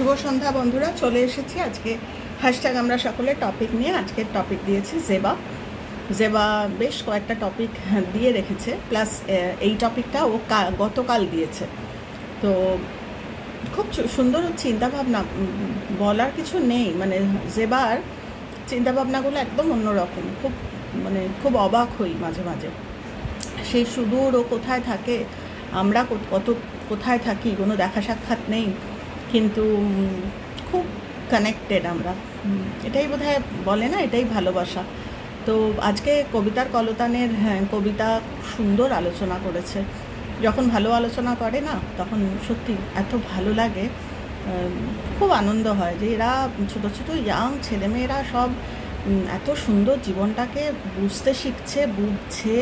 শুভ সন্ধ্যা বন্ধুরা, চলে এসেছি আজকে হ্যাশট্যাগ আমরা সকলে টপিক নিয়ে। আজকের টপিক দিয়েছি জেবা। জেবা বেশ কয়েকটা টপিক দিয়ে রেখেছে, প্লাস এই টপিকটা ও গতকাল দিয়েছে। তো খুব সুন্দর চিন্তাভাবনা, বলার কিছু নেই। মানে জেবার চিন্তাভাবনাগুলো একদম অন্যরকম। খুব অবাক হই মাঝে মাঝে। সেই সুদূর ও কোথায় থাকে, আমরা কোথায় থাকি, কোনো দেখা সাক্ষাৎ নেই, কিন্তু খুব কানেক্টেড আমরা। এটাই বোধহয় বলে না, এটাই ভালোবাসা। তো আজকে কবিতার কলতানের কবিতা সুন্দর আলোচনা করেছে। যখন ভালো আলোচনা করে না, তখন সত্যি এত ভালো লাগে, খুব আনন্দ হয় যে এরা ছোটো ছোটো ইয়াং ছেলেমেয়েরা সব এত সুন্দর জীবনটাকে বুঝতে শিখছে, বুঝছে,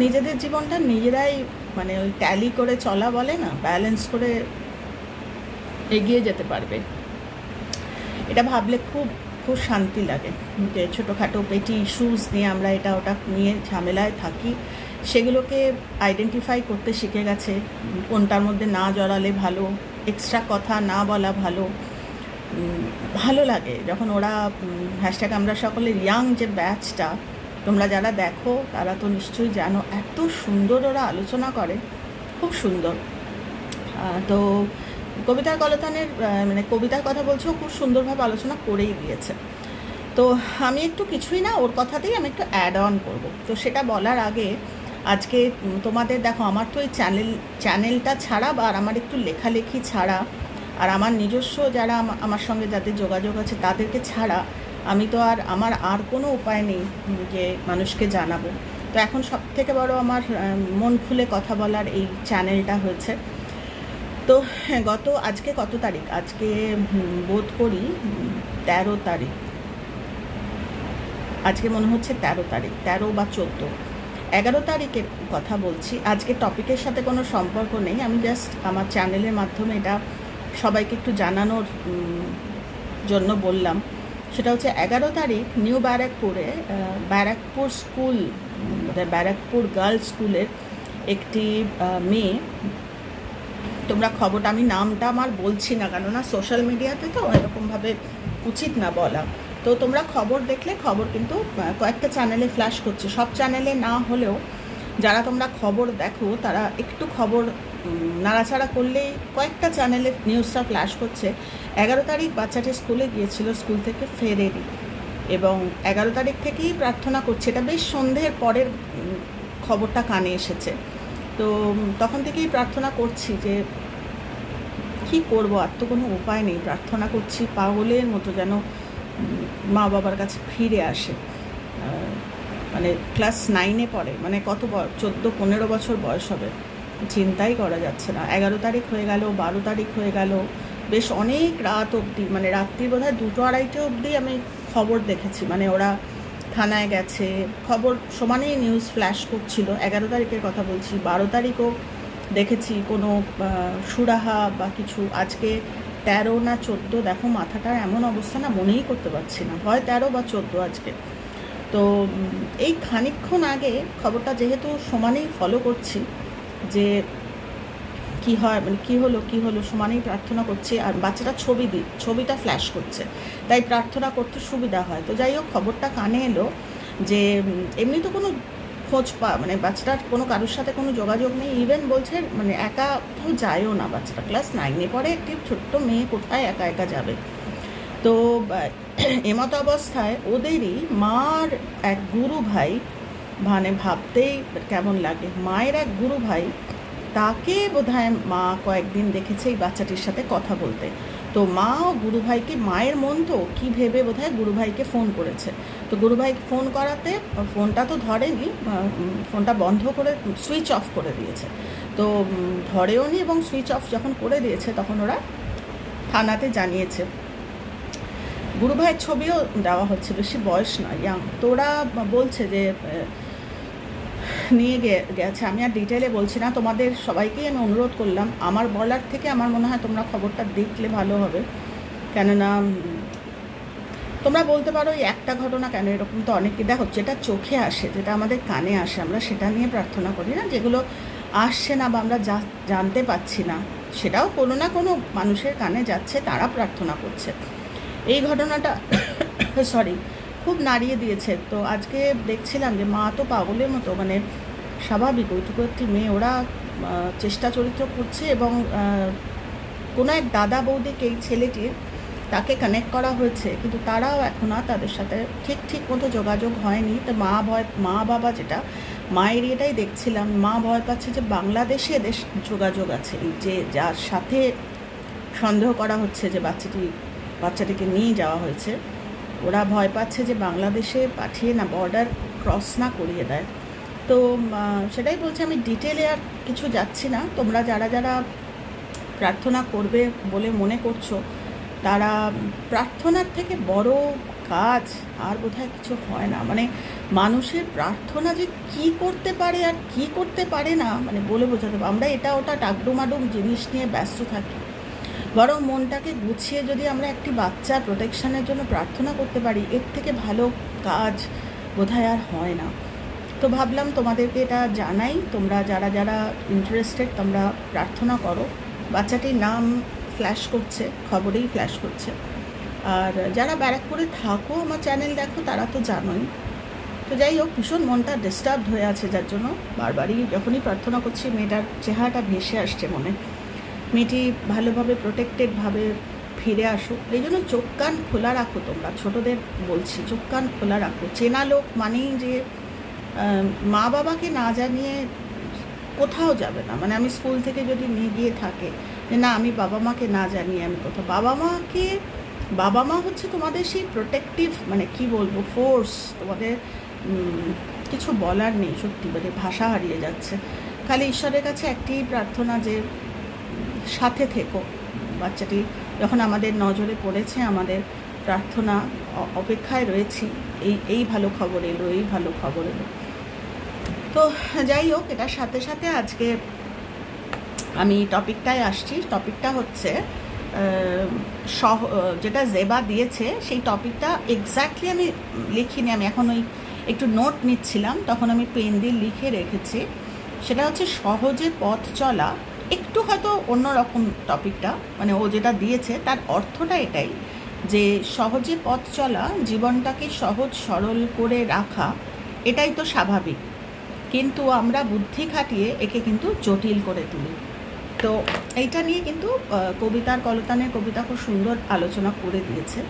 নিজেদের জীবনটা নিজেরাই মানে ওই ট্যালি করে চলা বলে না, ব্যালেন্স করে এগিয়ে যেতে পারবে। এটা ভাবলে খুব খুব শান্তি লাগে যে ছোটোখাটো পেটি ইস্যুস নিয়ে আমরা এটা ওটা নিয়ে ঝামেলায় থাকি, সেগুলোকে আইডেন্টিফাই করতে শিখে গেছে। কোনটার মধ্যে না জড়ালে ভালো, এক্সট্রা কথা না বলা ভালো। ভালো লাগে যখন ওরা হ্যাশট্যাগ আমরা সকলের ইয়াং যে ব্যাচটা, তোমরা যারা দেখো তারা তো নিশ্চয়ই জানো, এত সুন্দর ওরা আলোচনা করে, খুব সুন্দর। তো কবিতার কলতানের মানে কবিতার কথা বলছো, খুব সুন্দরভাবে আলোচনা করেই দিয়েছে। তো আমি একটু কিছুই না, ওর কথাতেই আমি একটু অ্যাড অন করবো। তো সেটা বলার আগে আজকে তোমাদের দেখো, আমার তো এই চ্যানেলটা ছাড়া বা আমার একটু লেখালেখি ছাড়া, আর আমার নিজস্ব যারা আমার সঙ্গে যাদের যোগাযোগ আছে তাদেরকে ছাড়া আমি তো আমার আর কোনো উপায় নেই যে মানুষকে জানাবো। তো এখন সবথেকে বড় আমার মন খুলে কথা বলার এই চ্যানেলটা হয়েছে। তো আজকে কত তারিখ? আজকে বোধ করি 13 তারিখ। আজকে মনে হচ্ছে 13 তারিখ, 13 বা 14, 11 তারিখের কথা বলছি। আজকে টপিকের সাথে কোনো সম্পর্ক নেই, আমি জাস্ট আমার চ্যানেলের মাধ্যমে এটা সবাইকে একটু জানানোর জন্য বললাম। সেটা হচ্ছে 11 তারিখ নিউ ব্যারাকপুরে ব্যারাকপুর স্কুল, ব্যারাকপুর গার্লস স্কুলের একটি মেয়ে, তোমরা খবরটা, আমি নামটা আমার বলছি না, কেননা সোশ্যাল মিডিয়াতে তো এরকমভাবে উচিত না বলা। তো তোমরা খবর দেখলে, খবর কিন্তু কয়েকটা চ্যানেলে ফ্ল্যাশ করছে, সব চ্যানেলে না হলেও যারা তোমরা খবর দেখো তারা একটু খবর নাড়াচাড়া করলেই কয়েকটা চ্যানেলে নিউজটা ফ্ল্যাশ করছে। 11 তারিখ বাচ্চাটি স্কুলে গিয়েছিল, স্কুল থেকে ফেরেনি, এবং 11 তারিখ থেকেই প্রার্থনা করছে। এটা বেশ সন্ধ্যের পরের খবরটা কানে এসেছে। তো তখন থেকেই প্রার্থনা করছি যে কি করব, আর তো কোনো উপায় নেই। প্রার্থনা করছি পাগলের মতো যেন মা বাবার কাছে ফিরে আসে। মানে ক্লাস 9-এ পড়ে, মানে কত 14-15 বছর বয়স হবে, চিন্তাই করা যাচ্ছে না। 11 তারিখ হয়ে গেল, 12 তারিখ হয়ে গেল, বেশ অনেক রাত অবধি, মানে রাত্রি বোধহয় 2-2-2:30 অবধি আমি খবর দেখেছি। মানে ওরা থানায় গেছে, খবর সমানেই নিউজ ফ্ল্যাশ করছিল। 11 তারিখের কথা বলছি। 12 তারিখও দেখেছি কোনো সুরাহা বা কিছু। আজকে 13 না 14, দেখো মাথাটার এমন অবস্থা না, মনেই করতে পারছি না, হয় 13 বা 14 আজকে। তো এই খানিকক্ষণ আগে খবরটা যেহেতু সমানেই ফলো করছি যে কি হয়, মানে কী হলো সমানেই প্রার্থনা করছি। আর বাচ্চাটা ছবিটা ফ্ল্যাশ করছে, তাই প্রার্থনা করতে সুবিধা হয়। তো যাই হোক, খবরটা কানে এলো যে এমনি তো কোনো খোঁজ মানে বাচ্চাটার কোনো কারোর সাথে কোনো যোগাযোগ নেই, ইভেন বলছে মানে একা কোথাও যায়ও না। বাচ্চাটা ক্লাস 9-এ পড়ে, একটি ছোট্ট মেয়ে কোথায় একা একা যাবে? তো এমত অবস্থায় ওদেরই মার এক গুরু ভাই, মানে ভাবতেই কেমন লাগে, মায়ের এক গুরু ভাই, তাকে বোধহয় মা কয়েকদিন দেখেছে এই বাচ্চাটির সাথে কথা বলতে। তো মা ও গুরুভাইকে, মায়ের মন তো কী ভেবে বোধহয় গুরুভাইকে ফোন করেছে। তো গুরুভাইকে ফোন করাতে ফোনটা তো ধরেনি, ফোনটা বন্ধ করে সুইচ অফ করে দিয়েছে। তো ধরেও নি, এবং সুইচ অফ যখন করে দিয়েছে তখন ওরা থানাতে জানিয়েছে। গুরুভাইয়ের ছবিও দেওয়া হচ্ছে, বেশি বয়স নয়, ইয়াং। তো ওরা বলছে যে নিয়ে গেছে। আমি আর ডিটেলে বলছি না, তোমাদের সবাইকেই আমি অনুরোধ করলাম, আমার বলার থেকে আমার মনে হয় তোমরা খবরটা দেখলে ভালো হবে। কেননা তোমরা বলতে পারো এই একটা ঘটনা কেন এরকম, তো অনেকে দেখো, যেটা চোখে আসে, যেটা আমাদের কানে আসে, আমরা সেটা নিয়ে প্রার্থনা করি না। যেগুলো আসছে না বা আমরা জানতে পাচ্ছি না, সেটাও কোনো না কোনো মানুষের কানে যাচ্ছে, তারা প্রার্থনা করছে। এই ঘটনাটা সরি খুব নাড়িয়ে দিয়েছে। তো আজকে দেখছিলাম যে মা তো পাগলের মতো, মানে স্বাভাবিক ওইটুকু একটি মেয়ে, ওরা চেষ্টা চরিত্র করছে এবং কোনো এক দাদা বৌদিকে এই ছেলেটির তাকে কানেক্ট করা হয়েছে, কিন্তু তারাও এখন আর তাদের সাথে ঠিক মতো যোগাযোগ হয়নি। তো মা বাবা যেটা মায়ের এটাই দেখছিলাম, মা ভয় পাচ্ছে যে বাংলাদেশে এদের যোগাযোগ আছে, যে যার সাথে সন্দেহ করা হচ্ছে যে বাচ্চাটিকে নিয়ে যাওয়া হয়েছে, ওরা ভয় পাচ্ছে যে বাংলাদেশে পাঠিয়ে না বর্ডার ক্রস না করিয়ে দেয়। তো সেটাই বলছি, আমি ডিটেলে আর কিছু যাচ্ছি না। তোমরা যারা প্রার্থনা করবে বলে মনে করছো, তারা প্রার্থনার থেকে বড় কাজ আর বোধহয় কিছু হয় না। মানে মানুষের প্রার্থনা যে কি করতে পারে আর কি করতে পারে না, মানে বলে বোঝাতে পারবো। আমরা এটা ওটা টাকডুমাডুম জিনিস নিয়ে ব্যস্ত থাকি, বরং মনটাকে গুছিয়ে যদি আমরা একটি বাচ্চার প্রোটেকশনের জন্য প্রার্থনা করতে পারি, এর থেকে ভালো কাজ বোধহয় আর হয় না। তো ভাবলাম তোমাদেরকে এটা জানাই, তোমরা যারা ইন্টারেস্টেড তোমরা প্রার্থনা করো। বাচ্চাটির নাম ফ্ল্যাশ করছে, খবরেই ফ্ল্যাশ করছে। আর যারা ব্যারাকপুরে থাকো, আমার চ্যানেল দেখো, তারা তো জানোই। তো যাই হোক, ভীষণ মনটা ডিস্টার্ব হয়ে আছে, যার জন্য বারবারই যখনই প্রার্থনা করছি মেয়েটার চেহারাটা ভেসে আসছে মনে। মেয়েটি ভালোভাবে প্রোটেক্টেডভাবে ফিরে আসুক, এই জন্য চোখ কান খোলা রাখো। তোমরা ছোটোদের বলছি, চোখ কান খোলা রাখো। চেনা লোক মানেই যে মা বাবাকে না জানিয়ে কোথাও যাবে না। মানে আমি স্কুল থেকে যদি নিয়ে গিয়ে থাকে যে না আমি বাবা মাকে না জানিয়ে আমি কোথাও, বাবা মা হচ্ছে তোমাদের সেই প্রোটেক্টিভ, মানে কি বলবো, ফোর্স। তোমাদের কিছু বলার নেই, সত্যি মানে ভাষা হারিয়ে যাচ্ছে। খালি ঈশ্বরের কাছে একটি প্রার্থনা যে সাথে থেকো। বাচ্চাটি যখন আমাদের নজরে পড়েছে, আমাদের প্রার্থনা অপেক্ষায় রয়েছি, এই ভালো খবর এলো, এই ভালো খবর এলো। তো যাই হোক, এটার সাথে সাথে আজকে আমি টপিকটায় আসছি। টপিকটা হচ্ছে যেটা জেবা দিয়েছে, সেই টপিকটা এক্স্যাক্টলি আমি লিখিনি, আমি এখন ওই একটু নোট নিচ্ছিলাম, তখন আমি পেন দিয়ে লিখে রেখেছি। সেটা হচ্ছে সহজে পথ চলা। একটু হয়তো অন্যরকম টপিকটা, মানে ও যেটা দিয়েছে তার অর্থটা এটাই যে সহজে পথ চলা, জীবনটাকে সহজ সরল করে রাখা, এটাই তো স্বাভাবিক, কিন্তু আমরা বুদ্ধি খাটিয়ে একে কিন্তু জটিল করে তুলি। তো এইটা নিয়ে কিন্তু কলতানের কবিতা খুব সুন্দর আলোচনা করে দিয়েছে।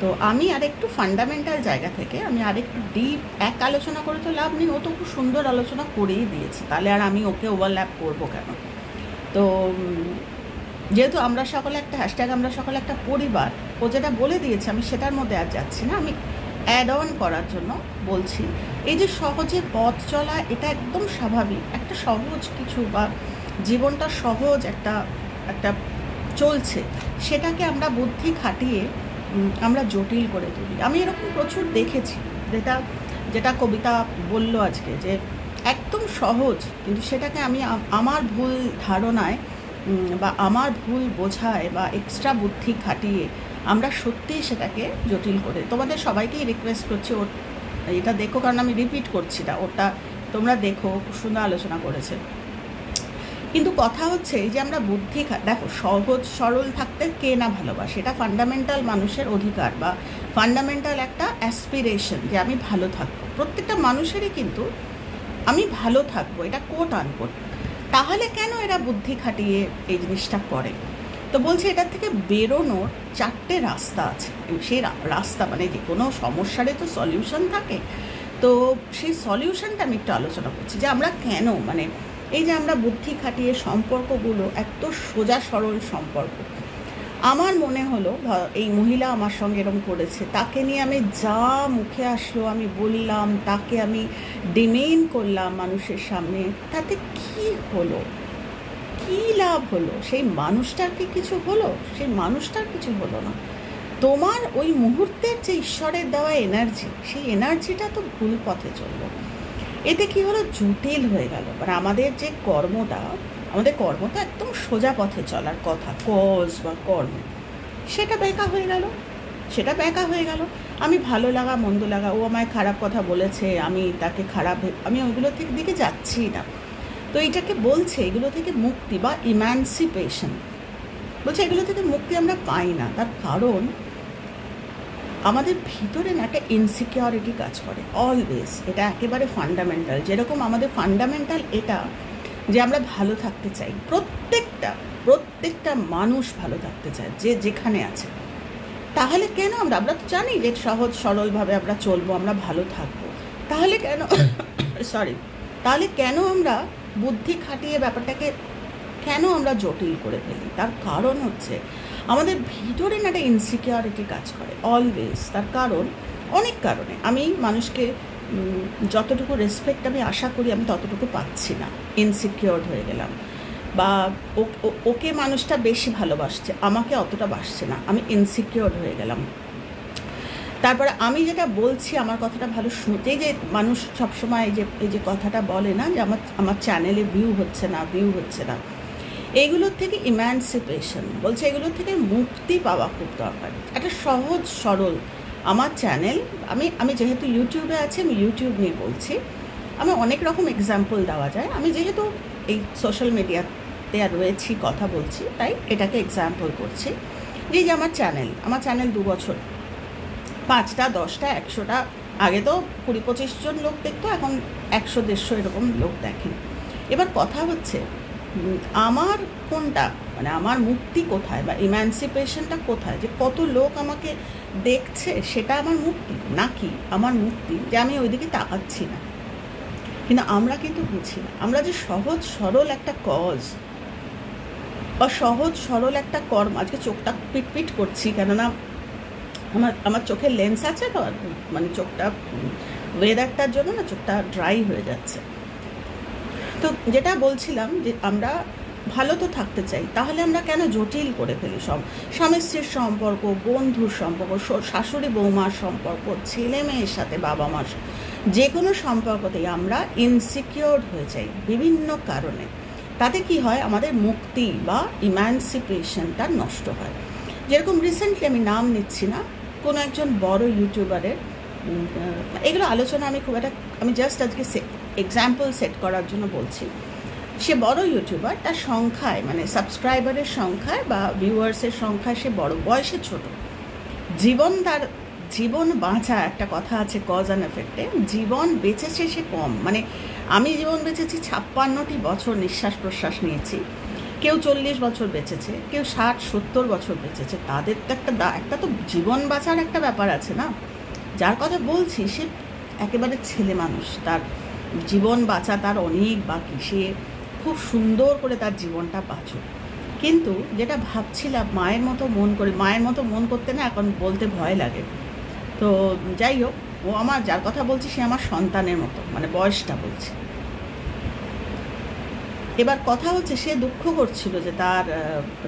তো আমি আরেকটু ফান্ডামেন্টাল জায়গা থেকে আমি আরেকটু ডিপ আলোচনা করে তো লাভ নেই, ও তো খুব সুন্দর আলোচনা করেই দিয়েছে, তাহলে আর আমি ওকে ওভারল্যাপ করবো কেন? তো যেহেতু আমরা সকলে একটা হ্যাশট্যাগ, আমরা সকলে একটা পরিবার, ও যেটা বলে দিয়েছে আমি সেটার মধ্যে আর যাচ্ছি না, আমি অ্যাড অন করার জন্য বলছি। এই যে সহজে পথ চলা, এটা একদম স্বাভাবিক, একটা সহজ কিছু, বা জীবনটা সহজ একটা চলছে, সেটাকে আমরা বুদ্ধি খাটিয়ে আমরা জটিল করে তুলি। আমি এরকম প্রচুর দেখেছি, যেটা কবিতা বলল আজকে, যে একদম সহজ, কিন্তু সেটাকে আমি আমার ভুল ধারণায় বা আমার ভুল বোঝায় বা এক্সট্রা বুদ্ধি খাটিয়ে আমরা সত্যিই সেটাকে জটিল করে। তোমাদের সবাইকেই রিকোয়েস্ট করছি ওর এটা দেখো, কারণ আমি রিপিট করছি না, ওটা তোমরা দেখো, খুব সুন্দর আলোচনা করেছে। কিন্তু কথা হচ্ছে এই যে আমরা বুদ্ধি দেখো, সহজ সরল থাকতে কে না ভালোবাসে, এটা ফান্ডামেন্টাল মানুষের অধিকার বা ফান্ডামেন্টাল একটা অ্যাসপিরেশন যে আমি ভালো থাকবো। প্রত্যেকটা মানুষেরই কিন্তু আমি ভালো থাকবো, এটা কোট আনকোট। তাহলে কেন এরা বুদ্ধি খাটিয়ে এই জিনিসটা করে? তো বলছে এটার থেকে বেরোনোর 4টে রাস্তা আছে। সেই রাস্তা মানে যে কোনো সমস্যারই তো সলিউশন থাকে, তো সেই সলিউশনটা আমি একটু আলোচনা করছি যে আমরা কেন, মানে এই যে আমরা বুদ্ধি খাটিয়ে সম্পর্কগুলো এত সোজা সরল সম্পর্ক। আমার মনে হলো এই মহিলা আমার সঙ্গে এরকম করেছে, তাকে নিয়ে আমি যা মুখে আসলো আমি বললাম, তাকে আমি ডিমেইন করলাম মানুষের সামনে, তাতে কি হলো, কি লাভ হলো? সেই মানুষটার কি কিছু হলো? সেই মানুষটার কিছু হলো না। তোমার ওই মুহূর্তের যে ঈশ্বরের দেওয়া এনার্জি, সেই এনার্জিটা তো ভুল পথে চললো। এতে কি হলো, জটিল হয়ে গেল। মানে আমাদের যে কর্মটা একদম সোজা পথে চলার কথা, কজ বা কর্ম, সেটা ব্যাকা হয়ে গেল। আমি ভালো লাগা মন্দ লাগা, ও আমায় খারাপ কথা বলেছে, আমি তাকে আমি ওইগুলোর দিকে যাচ্ছি না। তো এইটাকে বলছে এগুলো থেকে মুক্তি বা ইম্যানসিপেশন, বলছে এগুলো থেকে মুক্তি আমরা পাই না। তার কারণ আমাদের ভিতরে না একটা ইনসিকিউরিটি কাজ করে অলওয়েজ। এটা একেবারে ফান্ডামেন্টাল। যেরকম আমাদের ফান্ডামেন্টাল এটা যে আমরা ভালো থাকতে চাই, প্রত্যেকটা মানুষ ভালো থাকতে চায় যে যেখানে আছে। তাহলে কেন আমরা তো জানি যে সহজ সরলভাবে আমরা চলবো, আমরা ভালো থাকবো। তাহলে কেন আমরা বুদ্ধি খাটিয়ে ব্যাপারটাকে কেন আমরা জটিল করে ফেলি? তার কারণ হচ্ছে আমাদের ভিতরে না একটা ইনসিকিউরিটি কাজ করে অলওয়েজ। তার কারণ অনেক কারণে। আমি মানুষকে যতটুকু রেসপেক্ট আমি আশা করি আমি ততটুকু পাচ্ছি না, ইনসিকিউরড হয়ে গেলাম। বা ওকে মানুষটা বেশি ভালোবাসছে, আমাকে অতটা বাসছে না, আমি ইনসিকিউরড হয়ে গেলাম। তারপরে আমি যেটা বলছি আমার কথাটা ভালো শুনতেই, যে মানুষ সবসময় এই যে কথাটা বলে না যে আমার চ্যানেলে ভিউ হচ্ছে না, এইগুলোর থেকে ইম্যানসিপেশন বলছে, এগুলোর থেকে মুক্তি পাওয়া খুব দরকার। একটা সহজ সরল আমার চ্যানেল, আমি যেহেতু ইউটিউবে আছি, আমি ইউটিউব নিয়ে বলছি। আমি অনেক রকম এক্সাম্পল দেওয়া যায়। আমি যেহেতু এই সোশ্যাল মিডিয়াতে রয়েছি, কথা বলছি, তাই এটাকে এক্সাম্পল করছি। যে আমার চ্যানেল 2 বছর 5টা 10টা 100টা, আগে তো 20-25 জন লোক দেখতো, এখন 100-150 এরকম লোক দেখেন। এবার কথা হচ্ছে আমার কোনটা, মানে আমার মুক্তি কোথায় বা ইম্যানসিপেশনটা কোথায়? যে কত লোক আমাকে দেখছে সেটা আমার মুক্তি, নাকি আমার মুক্তি যে আমি ওইদিকে তাকাচ্ছি না? কিন্তু আমরা কিন্তু বুঝি না। আমরা যে সহজ সরল একটা কজ বা সহজ সরল একটা কর্ম, আজকে চোখটা পিটপিট করছি কেননা আমার চোখের লেন্স আছে তো, মানে চোখটা ওয়েদারটার জন্য না চোখটা ড্রাই হয়ে যাচ্ছে। তো যেটা বলছিলাম যে আমরা ভালো তো থাকতে চাই, তাহলে আমরা কেন জটিল করে ফেলি সব? স্বামী স্ত্রীর সম্পর্ক, বন্ধুর সম্পর্ক, শাশুড়ি বৌমার সম্পর্ক, ছেলে মেয়ের সাথে, বাবা মার, যে কোনো সম্পর্কতেই আমরা ইনসিকিউরড হয়ে যাই বিভিন্ন কারণে। তাতে কি হয়? আমাদের মুক্তি বা ইম্যানসিপেশনটা নষ্ট হয়। যেরকম রিসেন্টলি, আমি নাম নিচ্ছি না, কোনো একজন বড় ইউটিউবারের, এগুলো আলোচনা আমি জাস্ট আজকে এক্সাম্পল সেট করার জন্য বলছি। সে বড় ইউটিউবার, তার সংখ্যায়, মানে সাবস্ক্রাইবারের সংখ্যায় বা ভিউয়ার্সের সংখ্যায় সে বড়, বয়সে ছোট। তার জীবন বাঁচা, একটা কথা আছে কজ অ্যান্ড এফেক্টে, জীবন বেঁচেছে সে কম। মানে আমি জীবন বেঁচেছি 56টি বছর, নিঃশ্বাস প্রশ্বাস নিয়েছি। কেউ 40 বছর বেঁচেছে, কেউ 60-70 বছর বেঁচেছে। তাদের তো একটা তো জীবন বাঁচার একটা ব্যাপার আছে না? যার কথা বলছি সে একেবারে ছেলে মানুষ, তার জীবন বাঁচা তার অনেক বাকি, সে খুব সুন্দর করে তার জীবনটা বাঁচুক। কিন্তু যেটা ভাবছিলাম, মায়ের মতো মন করতে না এখন বলতে ভয় লাগে। তো যাই হোক, ও আমার, যার কথা বলছি সে আমার সন্তানের মতো, মানে বয়সটা বলছি। এবার কথা হচ্ছে সে দুঃখ করছিল যে তার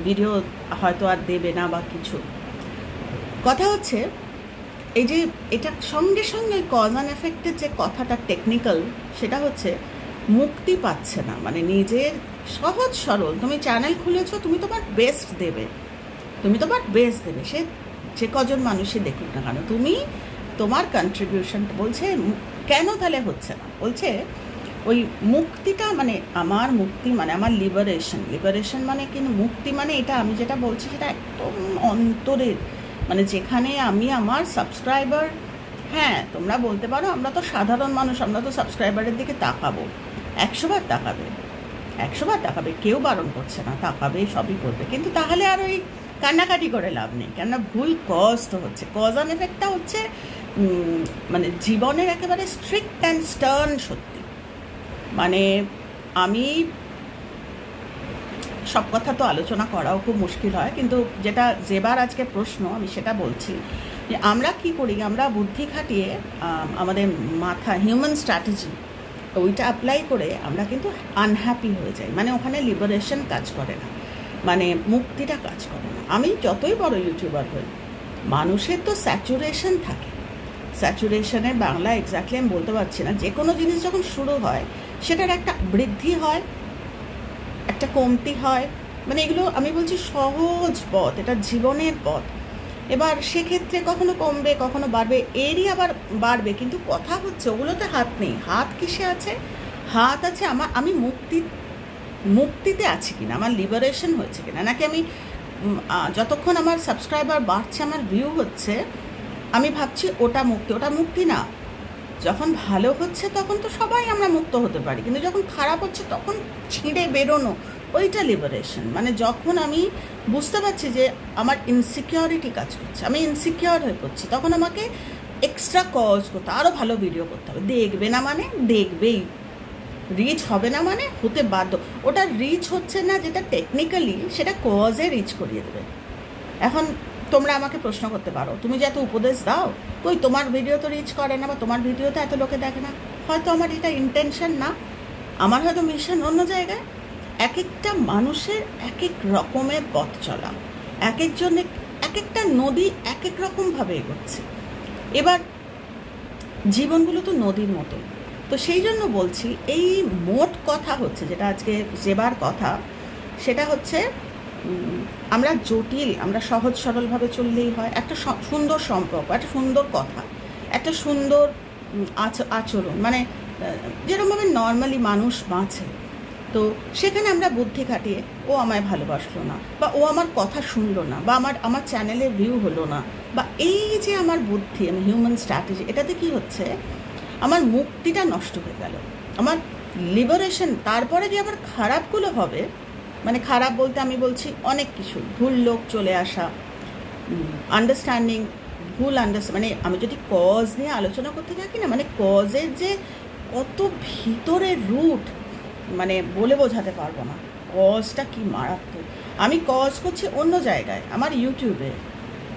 ভিডিও হয়তো আর দেবে না বা কিছু। কথা হচ্ছে এই যে এটার সঙ্গে সঙ্গে কজ অ্যান্ড এফেক্টের যে কথাটা টেকনিক্যাল, সেটা হচ্ছে মুক্তি পাচ্ছে না। মানে নিজের সহজ সরল, তুমি চ্যানেল খুলেছো, তুমি তোমার বেস্ট দেবে, সে যে কজন মানুষই দেখুক না কেন, তুমি তোমার কন্ট্রিবিউশনটা। বলছে কেন তাহলে হচ্ছে না? বলছে ওই মুক্তিটা, মানে আমার মুক্তি মানে আমার লিবারেশন মানে কিন্তু মুক্তি মানে এটা আমি যেটা বলছি সেটা একদম অন্তরের, মানে যেখানে আমি আমার সাবস্ক্রাইবার, হ্যাঁ তোমরা বলতে পারো আমরা তো সাধারণ মানুষ, আমরা তো সাবস্ক্রাইবারের দিকে তাকাবো, 100 বার তাকাবে, কেউ বারণ করছে না, তাকাবে, সবই করবে। কিন্তু তাহলে আর ওই কান্নাকাটি করে লাভ নেই, কেননা ভুল কজ তো হচ্ছে। কজ অ্যান্ড এফেক্টটা হচ্ছে মানে জীবনের একেবারে স্ট্রিক্ট অ্যান্ড স্টার্ন সত্যি। মানে আমি সব কথা তো আলোচনা করাও খুব মুশকিল হয়, কিন্তু যেবার আজকে প্রশ্ন আমি সেটা বলছি যে আমরা কি করি, আমরা বুদ্ধি খাটিয়ে আমাদের মাথা হিউম্যান স্ট্র্যাটেজি ওইটা অ্যাপ্লাই করে আমরা কিন্তু আনহ্যাপি হয়ে যাই। মানে ওখানে লিবারেশন কাজ করে না, মানে মুক্তিটা কাজ করে না। আমি যতই বড় ইউটিউবার হই, মানুষের তো স্যাচুরেশন থাকে। স্যাচুরেশনের বাংলা এক্স্যাক্টলি আমি বলতে পারছি না। যে কোনো জিনিস যখন শুরু হয় সেটার একটা বৃদ্ধি হয়, একটা কমতি হয়, মানে এগুলো আমি বলছি সহজ পথ, এটা জীবনের পথ। এবার সেক্ষেত্রে কখনো কমবে, কখনো বাড়বে, এরই আবার বাড়বে। কিন্তু কথা হচ্ছে ওগুলোতে হাত নেই। হাত কিসে আছে? হাত আছে আমার, আমি মুক্তিতে আছি কিনা, আমার লিবারেশন হয়েছে কিনা, নাকি আমি যতক্ষণ আমার সাবস্ক্রাইবার বাড়ছে, আমার ভিউ হচ্ছে, আমি ভাবছি ওটা মুক্তি না। যখন ভালো হচ্ছে তখন তো সবাই আমরা মুক্ত হতে পারি, কিন্তু যখন খারাপ হচ্ছে তখন ছিঁড়ে বেরোনো, ওইটা লিবারেশন। মানে যখন আমি বুঝতে পারছি যে আমার ইনসিকিউরিটি কাজ করছে, আমি ইনসিকিউর হয়ে পড়ছি, তখন আমাকে এক্সট্রা কজ করতে, আরও ভালো ভিডিও করতে হবে। দেখবে না মানে দেখবেই, রিচ হবে না মানে হতে বাধ্য। ওটা রিচ হচ্ছে না যেটা টেকনিক্যালি, সেটা কজে রিচ করিয়ে দেবে। এখন তোমরা আমাকে প্রশ্ন করতে পারো, তুমি যে এত উপদেশ দাও, কই তোমার ভিডিও তো রিচ করে না, বা তোমার ভিডিওতে এত লোকে দেখে না। হয়তো আমার এটা ইন্টেনশন না, আমার হয়তো মিশন অন্য জায়গায়। এক একটা মানুষের এক এক রকমের পথ চলা, এক একজনের এক একটা নদী এক এক রকমভাবে এগোচ্ছে। এবার জীবনগুলো তো নদীর মতো। তো সেই জন্য বলছি, এই মোট কথা হচ্ছে যেটা আজকে যেবার কথা, সেটা হচ্ছে আমরা জটিল, আমরা সহজ সরলভাবে চললেই হয়। একটা সুন্দর সম্পর্ক, একটা সুন্দর কথা, একটা সুন্দর আচরণ, মানে যেরকমভাবে নর্মালি মানুষ বাঁচে, তো সেখানে আমরা বুদ্ধি খাটিয়ে ও আমায় ভালোবাসলো না, বা ও আমার কথা শুনলো না, বা আমার চ্যানেলে ভিউ হলো না, বা এই যে আমার বুদ্ধি, আমি হিউম্যান স্ট্র্যাটেজি, এটাতে কি হচ্ছে, আমার মুক্তিটা নষ্ট হয়ে গেল, আমার লিবারেশন। তারপরে যে আবার খারাপগুলো হবে, মানে খারাপ বলতে আমি বলছি অনেক কিছু, ভুল লোক চলে আসা, আন্ডারস্ট্যান্ডিং, ভুল মানে আমি যদি কজ নিয়ে আলোচনা করতে থাকি না, মানে কজের যে কত ভিতরের রুট, মানে বলে বোঝাতে পারবো না কজটা কি মারাত্মক। আমি কজ করছি অন্য জায়গায়, আমার ইউটিউবে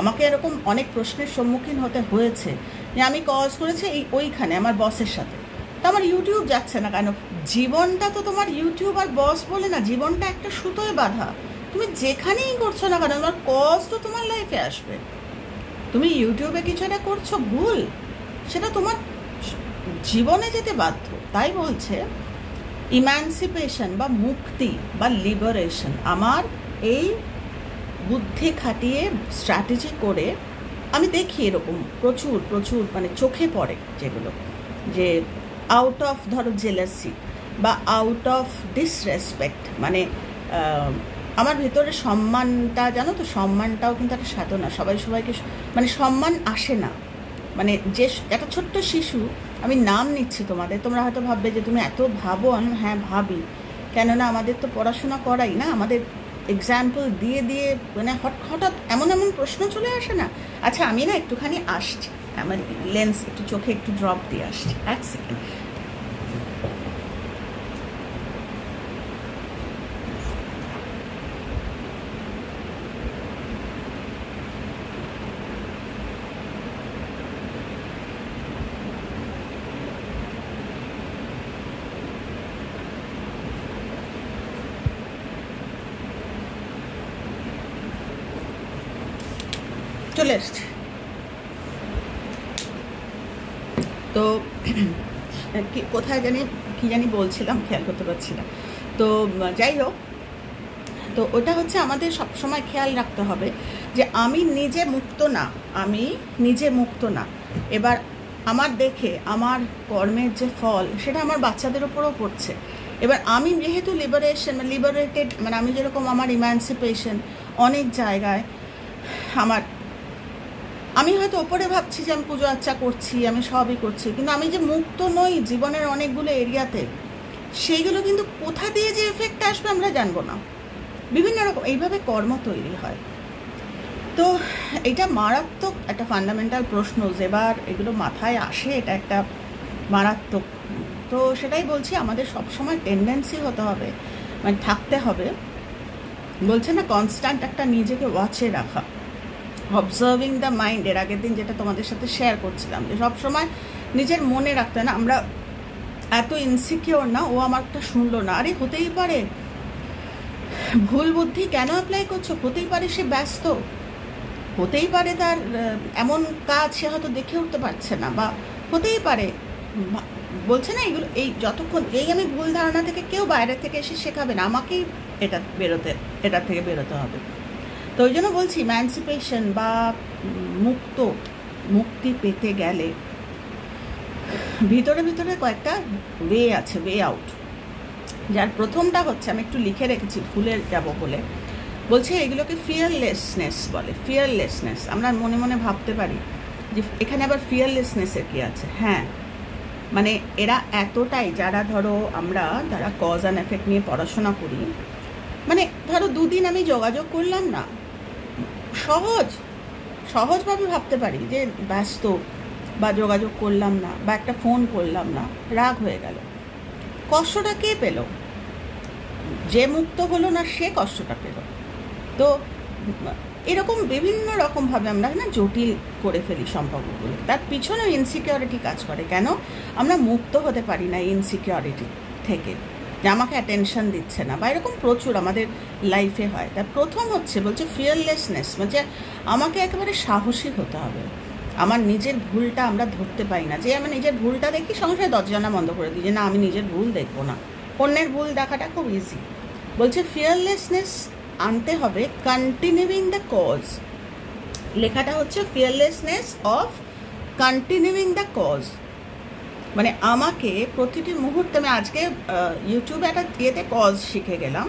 আমাকে এরকম অনেক প্রশ্নের সম্মুখীন হতে হয়েছে যে আমি কজ করেছি ওইখানে আমার বসের সাথে, তো আমার ইউটিউব যাচ্ছে না কেন? জীবনটা তো তোমার ইউটিউব আর বস বলে না, জীবনটা একটা সুতোয় বাঁধা। তুমি যেখানেই করছো না কেন, তোমার কজ তো তোমার লাইফে আসবে। তুমি ইউটিউবে কিছু একটা করছো ভুল, সেটা তোমার জীবনে যেতে বাধ্য। তাই বলছে ইম্যানসিপেশন বা মুক্তি বা লিবারেশন, আমার এই বুদ্ধি খাটিয়ে স্ট্র্যাটেজি করে আমি দেখি এরকম প্রচুর প্রচুর, মানে চোখে পড়ে যেগুলো, যে আউট অফ ধরো জেলাসি বা আউট অফ ডিসরেসপেক্ট, মানে আমার ভেতরে সম্মানটা, জানো তো, সম্মানটাও কিন্তু একটা সাধনা। সবাইকে মানে সম্মান আসে না, মানে যে একটা ছোট্ট শিশু, আমি নাম নিচ্ছি তোমাদের, তোমরা হয়তো ভাববে যে তুমি এত ভাবো। আমি হ্যাঁ ভাবি, কেননা আমাদের তো পড়াশোনা করাই না, আমাদের এক্সাম্পল দিয়ে দিয়ে মানে হঠাৎ এমন প্রশ্ন চলে আসে না। আচ্ছা আমি না একটুখানি আসছি, আমার লেন্স একটু চোখে একটু ড্রপ দিয়ে আসছি, এক সেকেন্ড। চলে এসছি। তো কোথায় জানি বলছিলাম, খেয়াল করতে পারছি না। তো যাই হোক, তো ওটা হচ্ছে আমাদের সবসময় খেয়াল রাখতে হবে যে আমি নিজে মুক্ত না। এবার আমার দেখে আমার কর্মের যে ফল, সেটা আমার বাচ্চাদের ওপরও পড়ছে। এবার আমি যেহেতু লিবারেটেড, মানে আমি যেরকম আমার ইম্যানসিপেশন অনেক জায়গায়, আমি হয়তো ওপরে ভাবছি যে আমি পুজো আর্চা করছি, আমি সবই করছি, কিন্তু আমি যে মুক্ত নই জীবনের অনেকগুলো এরিয়াতে, সেইগুলো কিন্তু কোথা দিয়ে যে এফেক্ট আসবে আমরা জানবো না। বিভিন্ন রকম এইভাবে কর্ম তৈরি হয়। তো এটা মারাত্মক একটা ফান্ডামেন্টাল প্রশ্ন, যেবার এগুলো মাথায় আসে এটা একটা মারাত্মক। তো সেটাই বলছি, আমাদের সবসময় টেন্ডেন্সি হতে হবে, মানে থাকতে হবে, বলছে না কনস্ট্যান্ট একটা নিজেকে ওয়াচে রাখা, অবজার্ভিং দ্য মাইন্ড। এর আগের দিন যেটা তোমাদের সাথে শেয়ার করছিলাম, যে সবসময় নিজের মনে রাখতে না, আমরা এত ইনসিকিওর না, ও আমারটা শুনলো না, আরে হতেই পারে, ভুল বুদ্ধি কেন অ্যাপ্লাই করছো, হতেই পারে সে ব্যস্ত, হতেই পারে তার এমন কাজ সে হয়তো দেখে উঠতে পারছে না, বা হতেই পারে, বলছে না এগুলো, এই যতক্ষণ আমি ভুল ধারণা থেকে কেউ বাইরে থেকে এসে শেখাবে না, আমাকেই এটার থেকে বেরোতে হবে। তো ওই জন্য বলছি ইম্যানসিপেশন বা মুক্তি পেতে গেলে ভিতরে ভিতরে কয়েকটা ওয়ে আছে, ওয়ে আউট। যার প্রথমটা হচ্ছে, আমি একটু লিখে রেখেছি, ভুলে যাব বলে, বলছে এগুলোকে ফিয়ারলেসনেস বলে। ফিয়ারলেসনেস, আমরা মনে মনে ভাবতে পারি যে এখানে আবার ফিয়ারলেসনেসের কি আছে। হ্যাঁ, মানে এরা এতটাই, যারা ধরো আমরা যারা কজ অ্যান্ড এফেক্ট নিয়ে পড়াশোনা করি, মানে ধরো দুদিন আমি যোগাযোগ করলাম না, সহজভাবে ভাবতে পারি যে ব্যস্ত, বা যোগাযোগ করলাম না, বা একটা ফোন করলাম না, রাগ হয়ে গেল। কষ্টটা কে পেল? যে মুক্ত হলো না সে কষ্টটা পেল। তো এরকম বিভিন্ন রকমভাবে আমরা না জটিল করে ফেলি সম্পর্কগুলো। তার পিছনেও ইনসিকিউরিটি কাজ করে। কেন আমরা মুক্ত হতে পারি না ইনসিকিউরিটি থেকে, যে আমাকে অ্যাটেনশন দিচ্ছে না, বা এরকম প্রচুর আমাদের লাইফে হয়। তার প্রথম হচ্ছে বলছে ফিয়ারলেসনেস, মানে আমাকে একেবারে সাহসী হতে হবে। আমার নিজের ভুলটা আমরা ধরতে পারি না, যে আমি নিজের ভুলটা দেখি সঙ্গে সঙ্গে দরজানা বন্ধ করে দিই, যে না আমি নিজের ভুল দেখবো না। অন্যের ভুল দেখাটা খুব ইজি। বলছে ফিয়ারলেসনেস আনতে হবে কন্টিনিউইং দ্য কজ। লেখাটা হচ্ছে fearlessness of continuing the cause, মানে আমাকে প্রতিটি মুহূর্তে, আমি আজকে ইউটিউবে একটা ইয়েতে কজ শিখে গেলাম,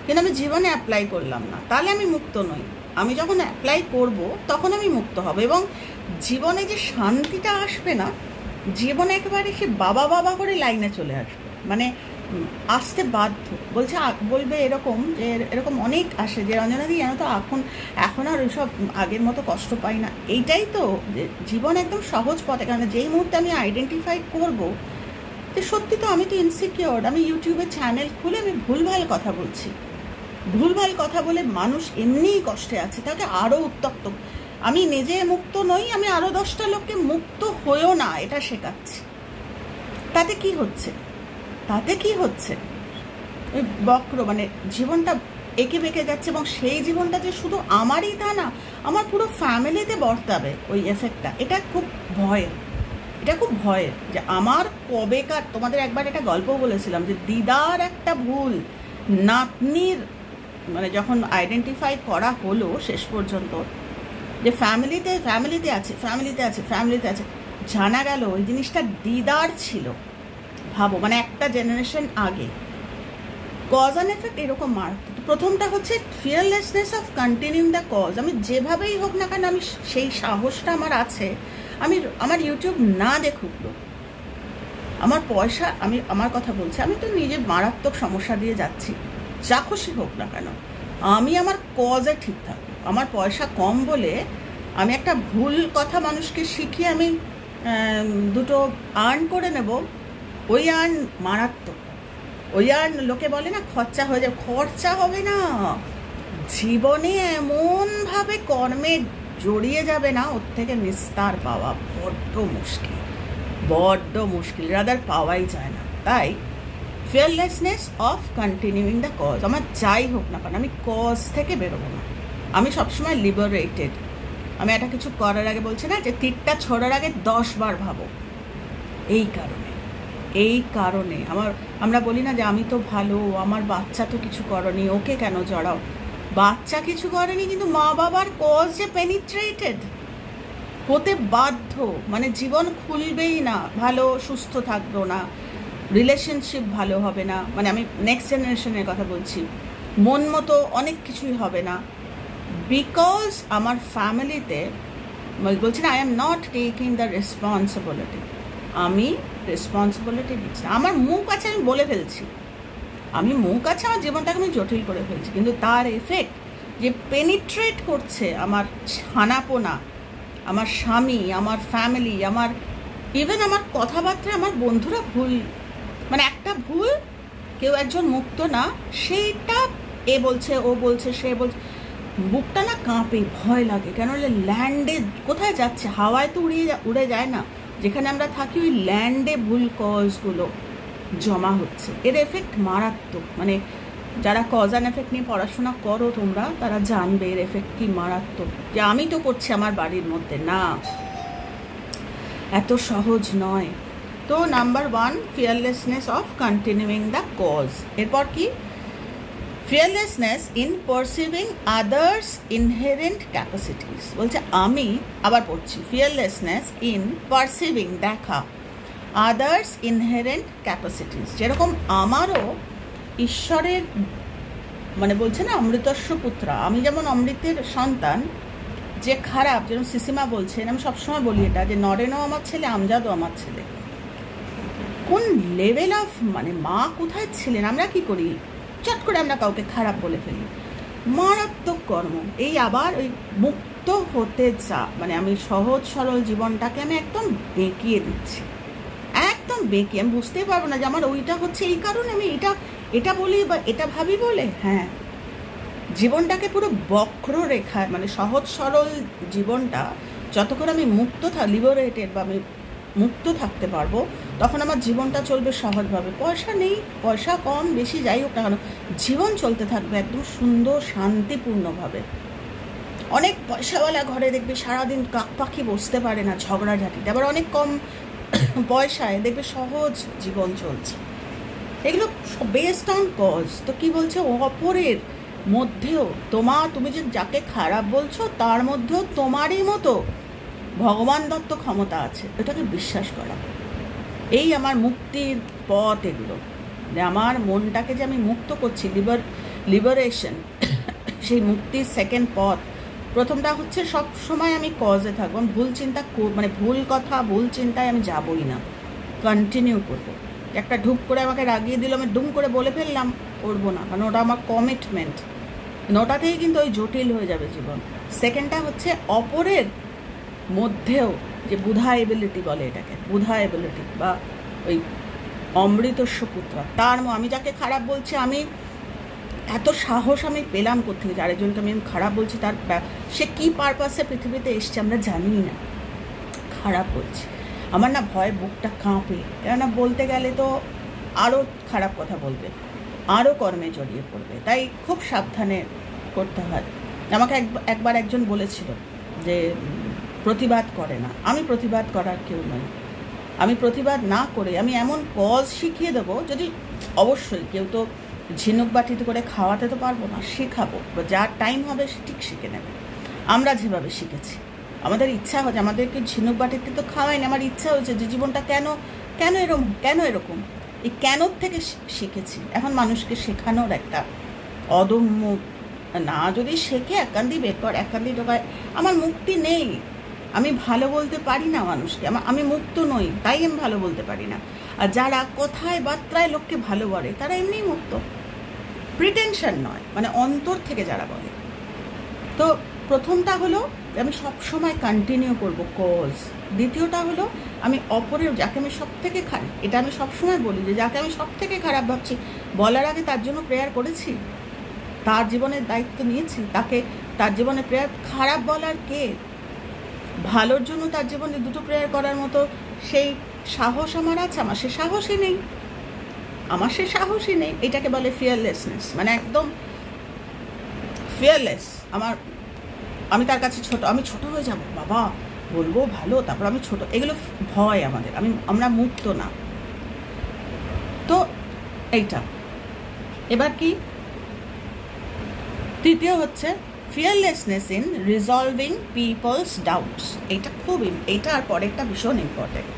কিন্তু আমি জীবনে অ্যাপ্লাই করলাম না, তাহলে আমি মুক্ত নই। আমি যখন অ্যাপ্লাই করব তখন আমি মুক্ত হব, এবং জীবনে যে শান্তিটা আসবে না, জীবনে একেবারে সে বাবা বাবা করে লাইনে চলে আসবে, মানে আসতে বাধ্য। বলবে এরকম, যে এরকম অনেক আসে যে রঞ্জনাদি জানো তো এখন আর ওইসব আগের মতো কষ্ট পাই না। এইটাই তো জীবন একদম সহজ পথে। কারণ যেই মুহূর্তে আমি আইডেন্টিফাই করবো যে সত্যি তো আমি তো ইনসিকিওর, আমি ইউটিউবে চ্যানেল খুলে আমি ভুলভাল কথা বলছি, ভুলভাল কথা বলে মানুষ এমনিই কষ্টে আছে, তাকে আরও উত্তপ্ত। আমি নিজে মুক্ত নই, আমি আরও 10টা লোককে মুক্ত হয়েও না এটা শেখাচ্ছি। তাতে কি হচ্ছে? ওই বক্র, মানে জীবনটা এঁকে বেঁকে যাচ্ছে, এবং সেই জীবনটা যে শুধু আমারই তা না, আমার পুরো ফ্যামিলিতে বর্তাবে ওই এফেক্টটা। এটা খুব ভয়ের, যে আমার কবেকার, তোমাদের একবার একটা গল্প বলেছিলাম যে দিদার একটা ভুল নাতনির, মানে যখন আইডেন্টিফাই করা হলো শেষ পর্যন্ত যে ফ্যামিলিতে আছে, জানা গেল ওই জিনিসটা দিদার ছিল। ভাবো, মানে একটা জেনারেশন আগে। কজ অ্যান্ড এফেক্ট এরকম মারাত্মক। প্রথমটা হচ্ছে fearlessness of continuing the cause. আমি যেভাবেই হোক না কেন, আমি সেই সাহসটা আমার আছে, আমি আমার ইউটিউব না দেখুক, আমার পয়সা, আমি আমার কথা বলছি, আমি তো নিজে মারাত্মক সমস্যা দিয়ে যাচ্ছি, যা খুশি হোক না কেন আমি আমার কজে ঠিক থাকবো। আমার পয়সা কম বলে আমি একটা ভুল কথা মানুষকে শিখিয়ে আমি দুটো আর্ন করে নেব, ওই আর্ন মারাত্মক। ওই আর্ন লোকে বলে না খরচা হয়ে যাবে, খরচা হবে না, জীবনে এমনভাবে কর্মে জড়িয়ে যাবে না, ওর থেকে নিস্তার পাওয়া বড্ড মুশকিল, রাদার পাওয়াই যায় না। তাই ফিয়ারলেসনেস অফ কন্টিনিউইং দ্য কজ, আমার যাই হোক না কেন আমি কজ থেকে বেরোবো না। আমি সবসময় লিবারেটেড। আমি একটা কিছু করার আগে বলছি না যে তীরটা ছোড়ার আগে 10 বার ভাবো। এই কারণে আমরা বলি না যে আমি তো ভালো, আমার বাচ্চা তো কিছু করেনি, ওকে কেন জড়াও। বাচ্চা কিছু করেনি, কিন্তু মা বাবার কজ যে পেনিট্রেটেড হতে বাধ্য, মানে জীবন খুলবেই না, ভালো সুস্থ থাকবো না, রিলেশনশিপ ভালো হবে না, মানে আমি নেক্সট জেনারেশনের কথা বলছি, মন মতো অনেক কিছুই হবে না, বিকজ আমার ফ্যামিলিতে বলছি না, I am not taking the responsibility. আমি রেসপন্সিবিলিটি দিচ্ছি। আমার মুখ আছে, আমি বলে ফেলছি, আমার জীবনটাকে আমি জটিল করে ফেলছি, কিন্তু তার এফেক্ট যে পেনিট্রেট করছে আমার ছানাপোনা, আমার স্বামী, আমার ফ্যামিলি, আমার ইভেন আমার কথাবার্তা, আমার বন্ধুরা ভুল, মানে একটা ভুল, কেউ একজন মুক্ত না, সেইটা এ বলছে, ও বলছে, সে বলছে, বুকটা না কাঁপে, ভয় লাগে। কেন? ল্যান্ডে কোথায় যাচ্ছে, হাওয়ায় তো উড়ে যায় না, যেখানে আমরা থাকি ওই ল্যান্ডে ভুল কজগুলো জমা হচ্ছে। এর এফেক্ট মারাত্মক, মানে যারা কজ অ্যান্ড এফেক্ট নিয়ে পড়াশোনা করো তোমরা, তারা জানবে এর এফেক্ট কি মারাত্মক। যে আমি তো করছি আমার বাড়ির মধ্যে, না, এত সহজ নয়। তো number 1, fearlessness of continuing the cause. এরপর কি? Fearlessness in perceiving others inherent capacities. বলছে আমি আবার পড়ছি, ফিয়ারলেসনেস ইন পারসিভিং, দেখা আদার্স ইনহেরেন্ট ক্যাপাসিটিস। যেরকম আমারও ঈশ্বরের মানে বলছে না অমৃতস্ব পুত্রা, আমি যেমন অমৃতের সন্তান, যে খারাপ, যেরকম সিসিমা বলছেন, আমি সবসময় বলি এটা, যে নরেনও আমার ছেলে, আমজাদও আমার ছেলে। কোন লেভেল অফ মানে মা কোথায় ছিলেন, আমরা কি করি, চট করে আমরা কাউকে খারাপ বলে ফেলি, মারাত্মক কর্ম। এই আবার ওই মুক্ত হতে মানে আমি সহজ সরল জীবনটাকে আমি একদম বেঁকিয়ে দিচ্ছি, একদম বেঁকিয়ে। আমি বুঝতেই পারবো না যে আমার ওইটা হচ্ছে এই কারণে আমি এটা বলি বা এটা ভাবি বলে। হ্যাঁ, জীবনটাকে পুরো বক্ররেখায় মানে সহজ সরল জীবনটা যতক্ষণ আমি মুক্ত লিবারেটেড বা আমি মুক্ত থাকতে পারবো, তখন আমার জীবনটা চলবে সহজভাবে। পয়সা নেই, পয়সা কম বেশি যাই হোক না কেন, জীবন চলতে থাকবে একদম সুন্দর শান্তিপূর্ণভাবে। অনেক পয়সাওয়ালা ঘরে দেখবে সারাদিন কাক পাখি বসতে পারে না ঝগড়াঝাটিতে, আবার অনেক কম পয়সায় দেখবে সহজ জীবন চলছে। এগুলো বেসড অন কজ। তো কি বলছে, অপরের মধ্যেও তুমি যে যাকে খারাপ বলছো তার মধ্যেও তোমারই মতো ভগবান দত্ত ক্ষমতা আছে, এটাকে বিশ্বাস করা। এই আমার মুক্তির পথ এগুলো, যে আমার মনটাকে যে আমি মুক্ত করছি, লিবারেশন, সেই মুক্তির সেকেন্ড পথ। প্রথমটা হচ্ছে সব সময় আমি কজে থাকবো, ভুল চিন্তা মানে ভুল কথা ভুল চিন্তায় আমি যাবই না, কন্টিনিউ করবো। একটা ঢুক করে আমাকে রাগিয়ে দিল, আমি ডুম করে বলে ফেললাম, করবো না, কারণ ওটা আমার কমিটমেন্ট। ওটাতেই কিন্তু ওই জটিল হয়ে যাবে জীবন। সেকেন্ডটা হচ্ছে অপরের মধ্যেও যে বুধাএবিলিটি বলে এটাকে, বুধাএবিলিটি বা ওই অমৃতস্ব পুত্র, তার আমি যাকে খারাপ বলছি, আমি এত সাহস আমি পেলাম কোথেকে, যে আরেকজনকে আমি খারাপ বলছি, তার সে কী পারপাসে পৃথিবীতে এসছে আমরা জানি না, খারাপ বলছি। আমার না ভয় বুকটা কাঁপে, কেননা বলতে গেলে তো আরও খারাপ কথা বলবে, আরও কর্মে জড়িয়ে পড়বে, তাই খুব সাবধানে করতে হয়। আমাকে একবার একজন বলেছিল যে প্রতিবাদ করে না, আমি প্রতিবাদ করার কেউ নই। আমি প্রতিবাদ না করে আমি এমন কজ শিখিয়ে দেবো, যদি অবশ্যই কেউ তো ঝিনুক বাটিতে করে খাওয়াতে তো পারবো না, শেখাবো, যার টাইম হবে সে ঠিক শিখে নেবে। আমরা যেভাবে শিখেছি, আমাদের ইচ্ছা হচ্ছে, আমাদেরকে ঝিনুক বাটিতে তো খাওয়ায়নি, আমার ইচ্ছা হয়েছে যে জীবনটা কেন এরকম, এই কেনর থেকে শিখেছি। এখন মানুষকে শেখানোর একটা অদম্য, না যদি শেখে একান্দি বের কর, একান্দি ঢোকায়, আমার মুক্তি নেই। আমি ভালো বলতে পারি না মানুষকে, আমি মুক্ত নই, তাই আমি ভালো বলতে পারি না। আর যারা কথায় বার্তায় লোককে ভালো বলে তারা এমনিই মুক্ত, প্রিটেনশন নয়, মানে অন্তর থেকে যারা বলে। তো প্রথমটা হলো আমি সবসময় কন্টিনিউ করব কজ। দ্বিতীয়টা হলো আমি অপরের, যাকে আমি সব থেকে এটা আমি সবসময় বলি, যে যাকে আমি সব থেকে খারাপ ভাবছি, বলার আগে তার জন্য প্রেয়ার করেছি, তার জীবনের দায়িত্ব নিয়েছি, তার জীবনে প্রেয়ার। খারাপ বলার কে, ভালোর জন্য তার জীবনে দুটো প্রেয়ার করার মতো সেই সাহস আমার আছে? আমার সে সাহসই নেই। এটাকে বলে ফিয়ারলেসনেস, মানে একদম ফিয়ারলেস। আমি তার কাছে আমি ছোট হয়ে যাব, বাবা বলবো ভালো, তারপর আমি ছোট, এগুলো ভয় আমাদের, আমরা মুক্ত না। তো এইটা এবার কি, তৃতীয় হচ্ছে ফিয়ারলেসনেস ইন রিজলভিং পিপলস ডাউটস। এইটা আর পরেরটা ভীষণ ইম্পর্টেন্ট।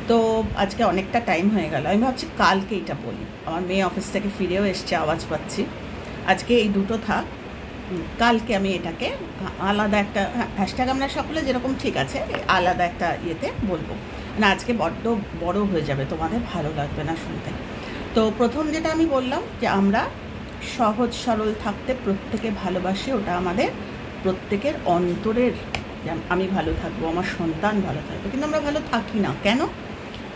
তো আজকে অনেকটা টাইম হয়ে গেল, আমি ভাবছি কালকে এটা বলি। আমার মেয়ে অফিস থেকে ফিরেও এসছে, আওয়াজ পাচ্ছি। আজকে এই দুটো থাক, কালকে আমি এটাকে আলাদা একটা হ্যাশট্যাগ, আমরা সকলে যেরকম ঠিক আছে, আলাদা একটা ইয়েতে বলবো না। আজকে বড্ড বড় হয়ে যাবে, তোমাদের ভালো লাগবে না শুনতে। তো প্রথম যেটা আমি বললাম, যে আমরা সহজ সরল থাকতে প্রত্যেকে ভালোবাসি, ওটা আমাদের প্রত্যেকের অন্তরের, আমি ভালো থাকবো, আমার সন্তান ভালো থাকবে, কিন্তু আমরা ভালো থাকি না। কেন?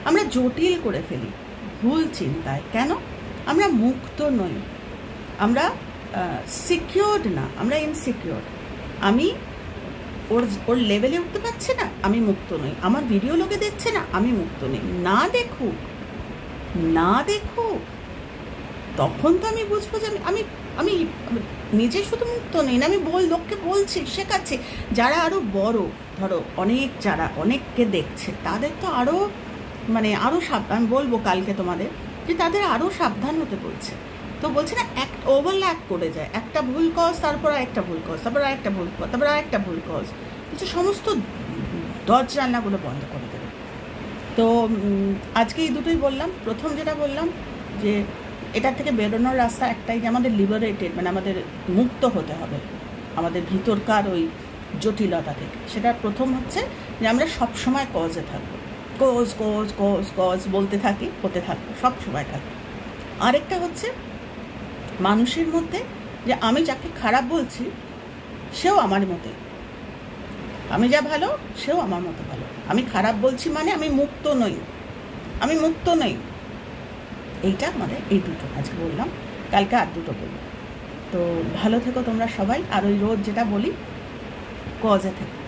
আমরা জটিল করে ফেলি ভুল চিন্তায়। কেন? আমরা মুক্ত নই, আমরা সিকিওরড না, আমরা ইনসিকিওর। আমি ওর লেভেলে উঠতে পারছি না, আমি মুক্ত নই। আমার ভিডিও লোকে দেখছে না, আমি মুক্ত নই। না দেখুক, তখন তো আমি বুঝবো যে আমি নিজে শুধু মুক্ত নই না, আমি লোককে বলছি, শেখাচ্ছি। যারা আরও বড়, ধরো যারা অনেককে দেখছে, তাদের তো আরও সাবধান, বলবো কালকে তোমাদের, যে তাদের আরও সাবধান হতে বলছে। তো বলছে না, ওভারল্যাপ করে যায়, একটা ভুল কজ, তারপর একটা ভুল কজ, তারপর আরেকটা ভুল কজ, তারপর আরেকটা ভুল কজ, বলছে সমস্ত দরজা জানলাগুলো বন্ধ করে দেবে। তো আজকে এই দুটোই বললাম। প্রথম যেটা বললাম যে এটার থেকে বেরোনোর রাস্তা একটাই, যে আমাদের লিবারেটেড, মানে আমাদের মুক্ত হতে হবে আমাদের ভিতরকার ওই জটিলতা থেকে। সেটা প্রথম হচ্ছে যে আমরা সবসময় কজে থাকবো, কজ কজ কজ কজ বলতে থাকি, হতে থাকবো, সব সময় থাকবো। আরেকটা হচ্ছে মানুষের মধ্যে যে আমি যাকে খারাপ বলছি সেও আমার মতোই, আমি যা ভালো সেও আমার মতো ভালো। আমি খারাপ বলছি মানে আমি মুক্ত নই, আমি মুক্ত নই। এইটা আমাদের এই দুটো আজকে বললাম, কালকে আর দুটো বলবো। তো ভালো থেকো তোমরা সবাই। আর ওই রোজ যেটা বলি, কজে থেকো।